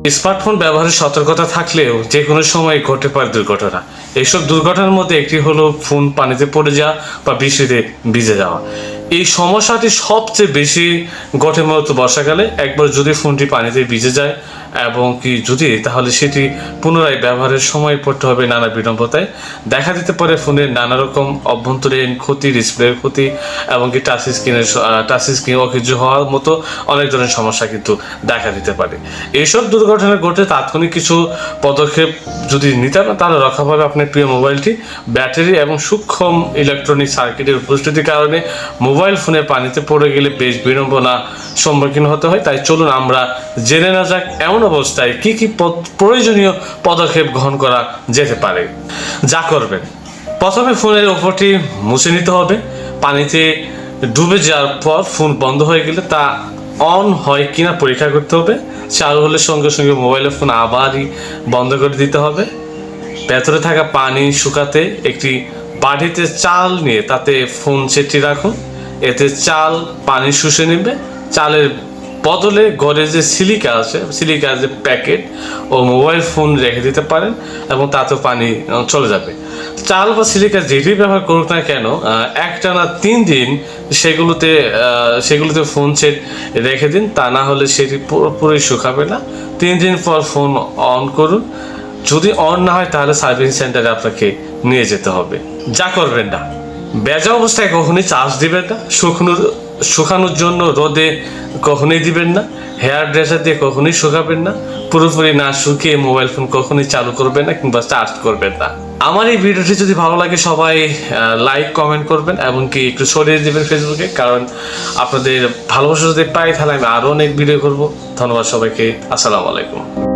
Smartphone ব্যবহারে সতর্কতা থাকলেও যে কোনো সময় ঘটতে পারে দুর্ঘটনা। এইসব দুর্ঘটনার মধ্যে একটি হলো ফোন পানিতে পড়ে যাওয়া বা বৃষ্টিতে ভিজে যাওয়া। এই সমস্যাটি সবচেয়ে বেশি ঘটে মূলত বর্ষাকালে। একবার যদি ফোনটি পানিতে ভিজে যায় এবং কি যদি তাহলে সেটি পুনরায় ব্যবহারের সময় পড়তে হবে নানা বিড়ম্বতায়। দেখা দিতে পারে ফোনের নানা রকম অভ্যন্তরীণ ক্ষতি, ডিসপ্লের ক্ষতি এবং কি টাচ স্ক্রিন অকেজো হওয়ার মতো অনেক ধরনের সমস্যা কিন্তু দেখা দিতে পারে। এইসব দুর্ঘটনা ঘটে তাৎক্ষণিক কিছু পদক্ষেপ যদি নিতে পারেন তাহলে রক্ষা পাবে আপনার প্রিয় মোবাইলটি। ব্যাটারি এবং সূক্ষ্ম ইলেকট্রনিক সার্কিটের উপস্থিতির কারণে মোবাইল ফোনে পানিতে পড়ে গেলে বেশ বিড়ম্বনা সম্মুখীন হতে হয়। তাই চলুন আমরা জেনে না যাক এমন অবস্থায় কি কি প্রয়োজনীয় পদক্ষেপ গ্রহণ করা যেতে পারে। যা করবেন, প্রথমে ফোনের ওপরটি মুছে নিতে হবে। পানিতে ডুবে যাওয়ার পর ফোন বন্ধ হয়ে গেলে তা অন হয় কিনা পরীক্ষা করতে হবে। চালু হলে সঙ্গে সঙ্গে মোবাইলের ফোন আবারই বন্ধ করে দিতে হবে। ভেতরে থাকা পানি শুকাতে একটি বাটিতে চাল নিয়ে তাতে ফোন সেটি রাখুন। এতে চাল পানি শুষে নেবে। চালের বদলে ঘরে যে সিলিকা যে প্যাকেট ও মোবাইল ফোন রেখে দিতে পারেন এবং তাতেও পানি চলে যাবে। চাল বা সিলিকা যেটি ব্যবহার করুক না কেন, একটানা 3 দিন সেগুলোতে ফোন সেট রেখে দিন। তা না হলে সেটি পুরোপুরি শুকাবে না। 3 দিন পর ফোন অন করুন। যদি অন না হয় তাহলে সার্ভিস সেন্টারে আপনাকে নিয়ে যেতে হবে। যা করবেন না, ভেজা অবস্থায় কখনোই চার্জ দিবেন না। শুকানোর জন্য রোদে কখনোই দিবেন না। হেয়ার ড্রেসার দিয়ে কখনোই শুকাবেন না। পুরোপুরি না শুকিয়ে মোবাইল ফোন কখনোই চালু করবেন না কিংবা চার্জ করবেন না। আমার এই ভিডিওটি যদি ভালো লাগে সবাই লাইক কমেন্ট করবেন এবং কি একটু ছড়িয়ে দিবেন ফেসবুকে, কারণ আপনাদের ভালোবাসা যদি পাই তাহলে আমি আরও অনেক ভিডিও করব। ধন্যবাদ সবাইকে। আসসালামু আলাইকুম।